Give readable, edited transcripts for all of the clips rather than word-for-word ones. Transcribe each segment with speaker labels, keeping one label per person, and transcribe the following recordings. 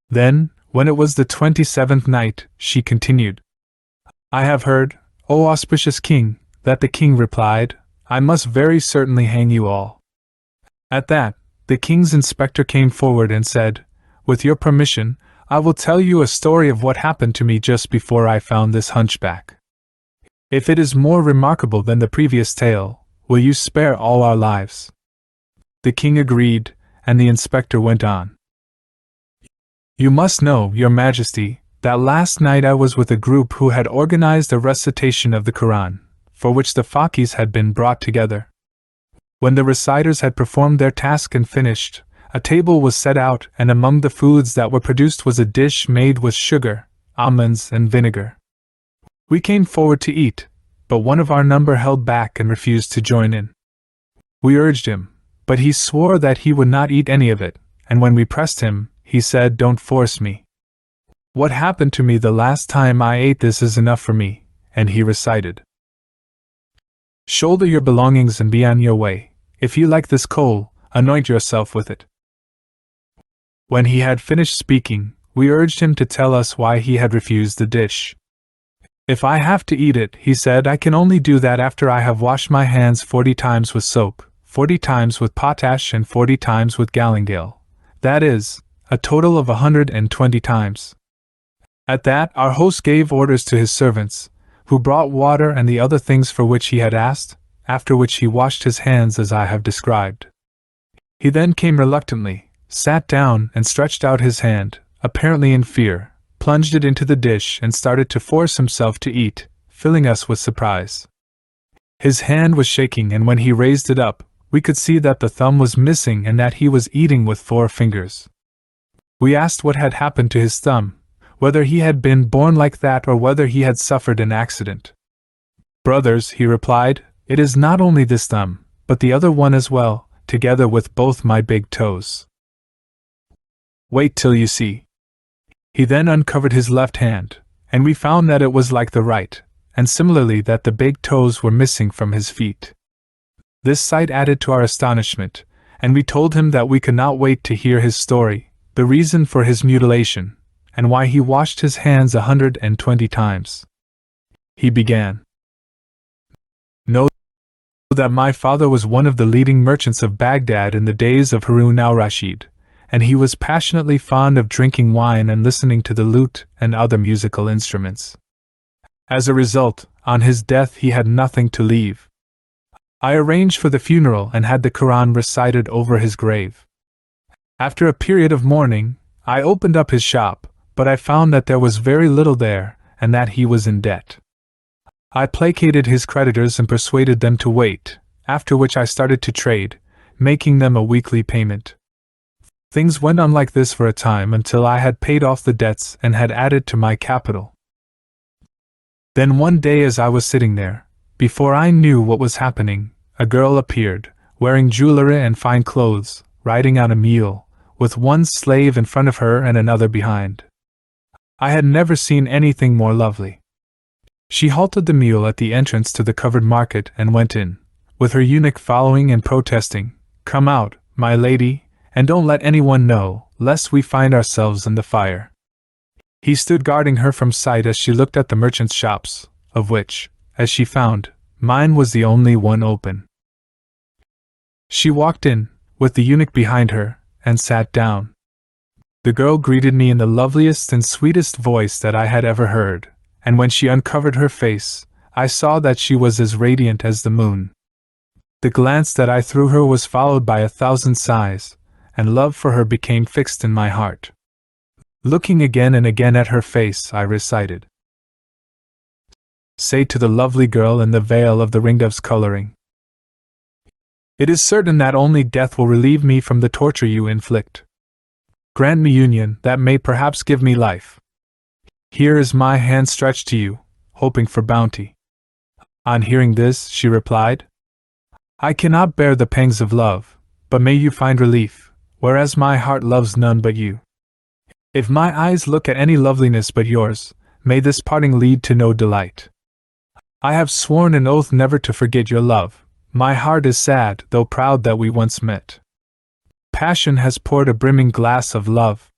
Speaker 1: Then, when it was the 27th night, she continued, I have heard, O auspicious king, that the king replied, I must very certainly hang you all. At that, the king's inspector came forward and said, With your permission, I will tell you a story of what happened to me just before I found this hunchback. If it is more remarkable than the previous tale, will you spare all our lives? The king agreed, and the inspector went on. You must know, Your Majesty, that last night I was with a group who had organized a recitation of the Quran, for which the fakis had been brought together. When the reciters had performed their task and finished, a table was set out, and among the foods that were produced was a dish made with sugar, almonds, and vinegar. We came forward to eat, but one of our number held back and refused to join in. We urged him, but he swore that he would not eat any of it, and when we pressed him, he said, Don't force me. What happened to me the last time I ate this is enough for me, and he recited, Shoulder your belongings and be on your way. If you like this coal, anoint yourself with it. When he had finished speaking, we urged him to tell us why he had refused the dish. If I have to eat it, he said, I can only do that after I have washed my hands 40 times with soap, 40 times with potash, and 40 times with galangale. That is, a total of 120 times. At that, our host gave orders to his servants, who brought water and the other things for which he had asked, after which he washed his hands as I have described. He then came reluctantly, sat down and stretched out his hand, apparently in fear, plunged it into the dish and started to force himself to eat, filling us with surprise. His hand was shaking, and when he raised it up, we could see that the thumb was missing and that he was eating with 4 fingers. We asked what had happened to his thumb, whether he had been born like that or whether he had suffered an accident. Brothers, he replied, it is not only this thumb, but the other one as well, together with both my big toes. Wait till you see. He then uncovered his left hand, and we found that it was like the right, and similarly that the big toes were missing from his feet. This sight added to our astonishment, and we told him that we could not wait to hear his story, the reason for his mutilation, and why he washed his hands 120 times. He began. Know that my father was one of the leading merchants of Baghdad in the days of Harun al-Rashid, and he was passionately fond of drinking wine and listening to the lute and other musical instruments. As a result, on his death he had nothing to leave. I arranged for the funeral and had the Quran recited over his grave. After a period of mourning, I opened up his shop, but I found that there was very little there, and that he was in debt. I placated his creditors and persuaded them to wait, after which I started to trade, making them a weekly payment. Things went on like this for a time until I had paid off the debts and had added to my capital. Then one day, as I was sitting there, before I knew what was happening, a girl appeared, wearing jewelry and fine clothes, riding on a mule, with one slave in front of her and another behind. I had never seen anything more lovely. She halted the mule at the entrance to the covered market and went in, with her eunuch following and protesting, Come out, my lady, and don't let anyone know, lest we find ourselves in the fire. He stood guarding her from sight as she looked at the merchants' shops, of which, as she found, mine was the only one open. She walked in, with the eunuch behind her, and sat down. The girl greeted me in the loveliest and sweetest voice that I had ever heard, and when she uncovered her face, I saw that she was as radiant as the moon. The glance that I threw her was followed by 1,000 sighs, and love for her became fixed in my heart. Looking again and again at her face, I recited, Say to the lovely girl in the veil of the ringdove's coloring, It is certain that only death will relieve me from the torture you inflict. Grant me union that may perhaps give me life. Here is my hand stretched to you, hoping for bounty. On hearing this, she replied, I cannot bear the pangs of love, but may you find relief, whereas my heart loves none but you. If my eyes look at any loveliness but yours, may this parting lead to no delight. I have sworn an oath never to forget your love. My heart is sad, though proud that we once met. Passion has poured a brimming glass of love.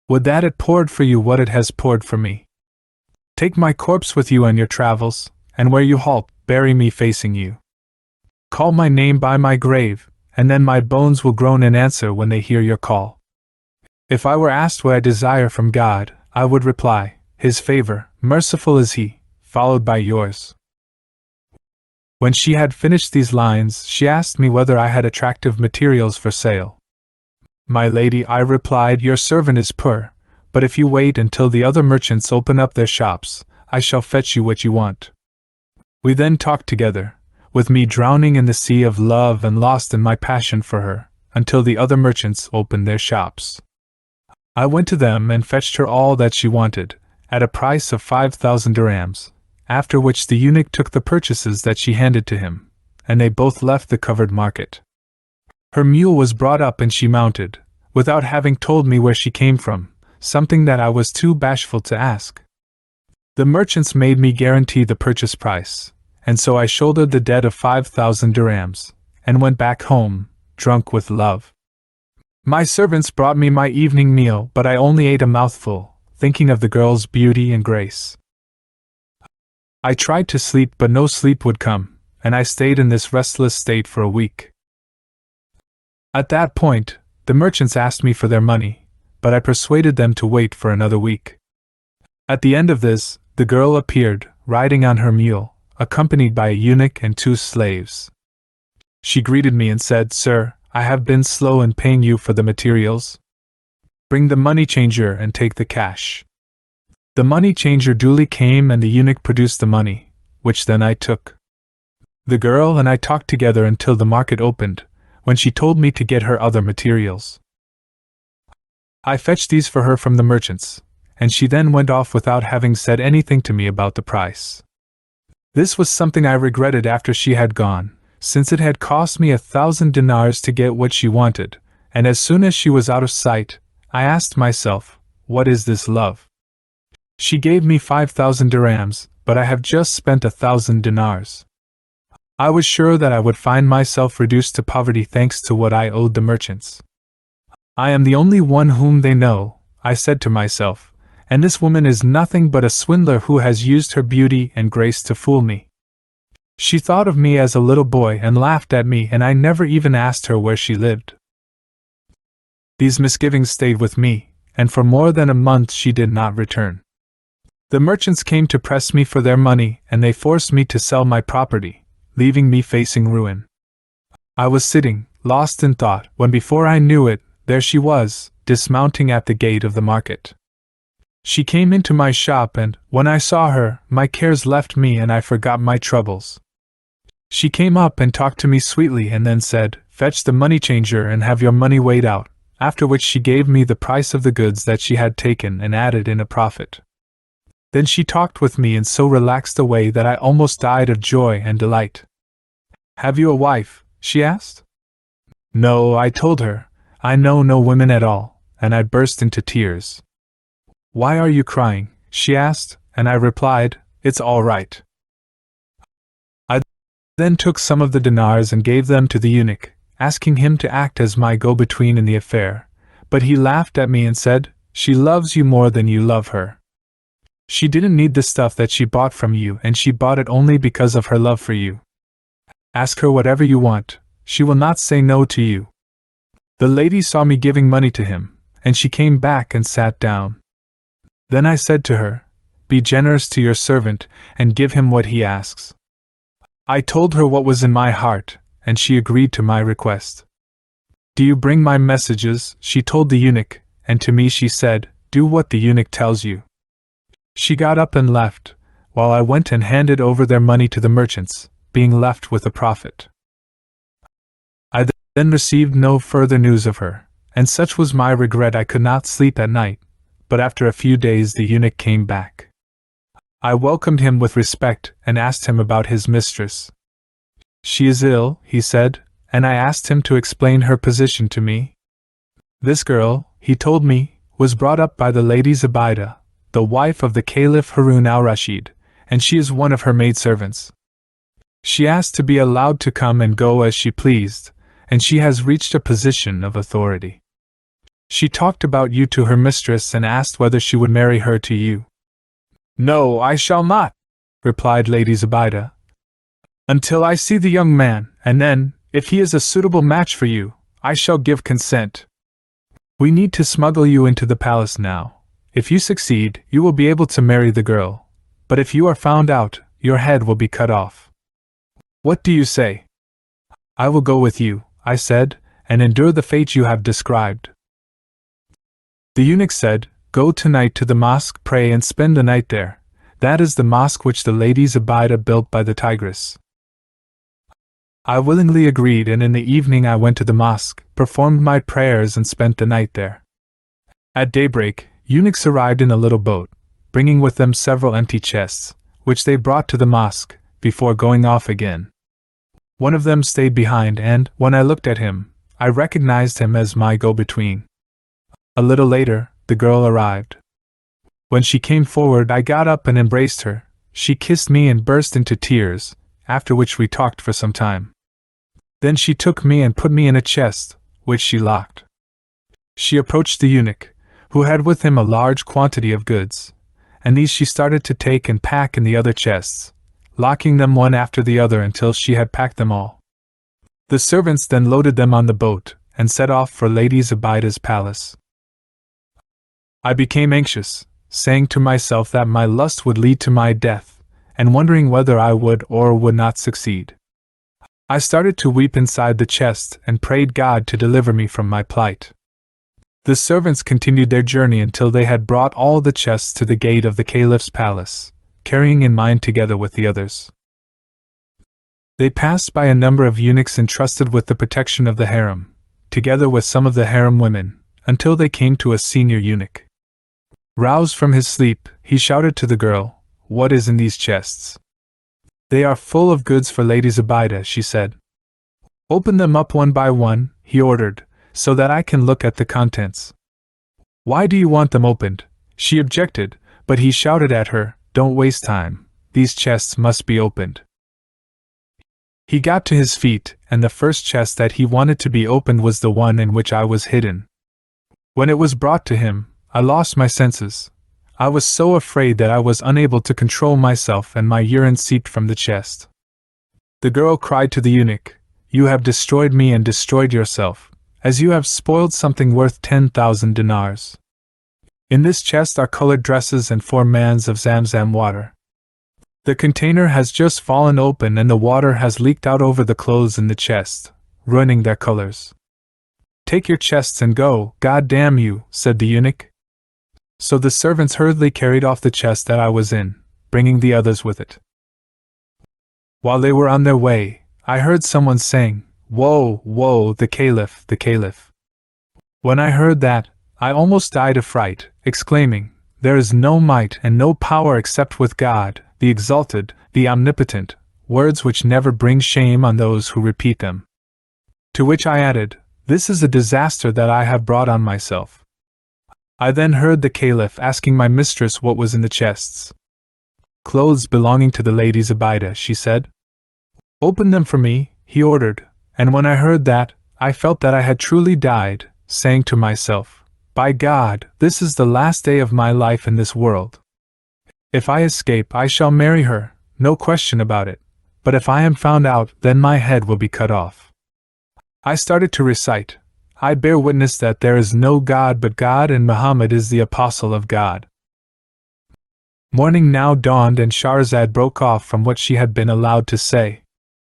Speaker 1: Would that it poured for you what it has poured for me. Take my corpse with you on your travels, and where you halt, bury me facing you. Call my name by my grave, and then my bones will groan in answer when they hear your call. If I were asked what I desire from God, I would reply, His favor, merciful is He, followed by yours. When she had finished these lines, she asked me whether I had attractive materials for sale. My lady, I replied, your servant is poor, but if you wait until the other merchants open up their shops, I shall fetch you what you want. We then talked together, with me drowning in the sea of love and lost in my passion for her, until the other merchants opened their shops. I went to them and fetched her all that she wanted, at a price of 5,000 dirhams, after which the eunuch took the purchases that she handed to him, and they both left the covered market. Her mule was brought up and she mounted, without having told me where she came from, something that I was too bashful to ask. The merchants made me guarantee the purchase price, and so I shouldered the debt of 5,000 dirhams, and went back home, drunk with love. My servants brought me my evening meal, but I only ate a mouthful, thinking of the girl's beauty and grace. I tried to sleep, but no sleep would come, and I stayed in this restless state for a week. At that point, the merchants asked me for their money, but I persuaded them to wait for another week. At the end of this, the girl appeared, riding on her mule, accompanied by a eunuch and 2 slaves. She greeted me and said, Sir, I have been slow in paying you for the materials. Bring the money changer and take the cash. The money changer duly came and the eunuch produced the money, which then I took. The girl and I talked together until the market opened, when she told me to get her other materials. I fetched these for her from the merchants, and she then went off without having said anything to me about the price. This was something I regretted after she had gone, since it had cost me 1,000 dinars to get what she wanted, and as soon as she was out of sight, I asked myself, what is this love? She gave me 5,000 dirhams, but I have just spent 1,000 dinars. I was sure that I would find myself reduced to poverty thanks to what I owed the merchants. I am the only one whom they know, I said to myself, and this woman is nothing but a swindler who has used her beauty and grace to fool me. She thought of me as a little boy and laughed at me, and I never even asked her where she lived. These misgivings stayed with me, and for more than a month she did not return. The merchants came to press me for their money, and they forced me to sell my property, leaving me facing ruin. I was sitting, lost in thought, when before I knew it, there she was, dismounting at the gate of the market. She came into my shop, and, when I saw her, my cares left me and I forgot my troubles. She came up and talked to me sweetly and then said, Fetch the money changer and have your money weighed out, after which she gave me the price of the goods that she had taken and added in a profit. Then she talked with me in so relaxed a way that I almost died of joy and delight. Have you a wife? She asked. No, I told her. I know no women at all, and I burst into tears. Why are you crying? She asked, and I replied, It's all right. I then took some of the dinars and gave them to the eunuch, asking him to act as my go-between in the affair, but he laughed at me and said, She loves you more than you love her. She didn't need the stuff that she bought from you, and she bought it only because of her love for you. Ask her whatever you want, she will not say no to you. The lady saw me giving money to him, and she came back and sat down. Then I said to her, Be generous to your servant, and give him what he asks. I told her what was in my heart, and she agreed to my request. Do you bring my messages? She told the eunuch, and to me she said, Do what the eunuch tells you. She got up and left, while I went and handed over their money to the merchants, being left with a profit. I then received no further news of her, and such was my regret I could not sleep at night, but after a few days the eunuch came back. I welcomed him with respect and asked him about his mistress. She is ill, he said, and I asked him to explain her position to me. This girl, he told me, was brought up by the Lady Zubaydah, the wife of the Caliph Harun al-Rashid, and she is one of her maidservants. She asked to be allowed to come and go as she pleased, and she has reached a position of authority. She talked about you to her mistress and asked whether she would marry her to you. No, I shall not, replied Lady Zubaydah, until I see the young man, and then, if he is a suitable match for you, I shall give consent. We need to smuggle you into the palace now. If you succeed, you will be able to marry the girl, but if you are found out, your head will be cut off. What do you say? I will go with you, I said, and endure the fate you have described. The eunuch said, Go tonight to the mosque, pray and spend the night there. That is the mosque which the Lady Zubaydah built by the Tigris. I willingly agreed, and in the evening I went to the mosque, performed my prayers and spent the night there. At daybreak, eunuchs arrived in a little boat, bringing with them several empty chests, which they brought to the mosque, before going off again. One of them stayed behind, and, when I looked at him, I recognized him as my go-between. A little later, the girl arrived. When she came forward, I got up and embraced her. She kissed me and burst into tears, after which we talked for some time. Then she took me and put me in a chest, which she locked. She approached the eunuch, who had with him a large quantity of goods, and these she started to take and pack in the other chests, locking them one after the other until she had packed them all. The servants then loaded them on the boat, and set off for Lady Zubaydah's palace. I became anxious, saying to myself that my lust would lead to my death, and wondering whether I would or would not succeed. I started to weep inside the chest and prayed God to deliver me from my plight. The servants continued their journey until they had brought all the chests to the gate of the Caliph's palace, carrying in mine together with the others. They passed by a number of eunuchs entrusted with the protection of the harem, together with some of the harem women, until they came to a senior eunuch. Roused from his sleep, he shouted to the girl, What is in these chests? They are full of goods for Lady Zubaydah, she said. Open them up one by one, he ordered, so that I can look at the contents. Why do you want them opened? She objected, but he shouted at her, Don't waste time, these chests must be opened. He got to his feet, and the first chest that he wanted to be opened was the one in which I was hidden. When it was brought to him, I lost my senses. I was so afraid that I was unable to control myself, and my urine seeped from the chest. The girl cried to the eunuch, You have destroyed me and destroyed yourself, as you have spoiled something worth 10,000 dinars. In this chest are colored dresses and 4 mans of Zamzam water. The container has just fallen open and the water has leaked out over the clothes in the chest, ruining their colors. Take your chests and go, God damn you, said the eunuch. So the servants hurriedly carried off the chest that I was in, bringing the others with it. While they were on their way, I heard someone saying, Woe, woe, the Caliph, the Caliph. When I heard that, I almost died of fright, exclaiming, There is no might and no power except with God, the Exalted, the Omnipotent, words which never bring shame on those who repeat them. To which I added, This is a disaster that I have brought on myself. I then heard the Caliph asking my mistress what was in the chests. Clothes belonging to the Lady Zubaydah, she said. Open them for me, he ordered, and when I heard that, I felt that I had truly died, saying to myself, By God, this is the last day of my life in this world. If I escape, I shall marry her, no question about it, but if I am found out, then my head will be cut off. I started to recite, I bear witness that there is no God but God, and Muhammad is the apostle of God. Morning now dawned, and Shahrazad broke off from what she had been allowed to say.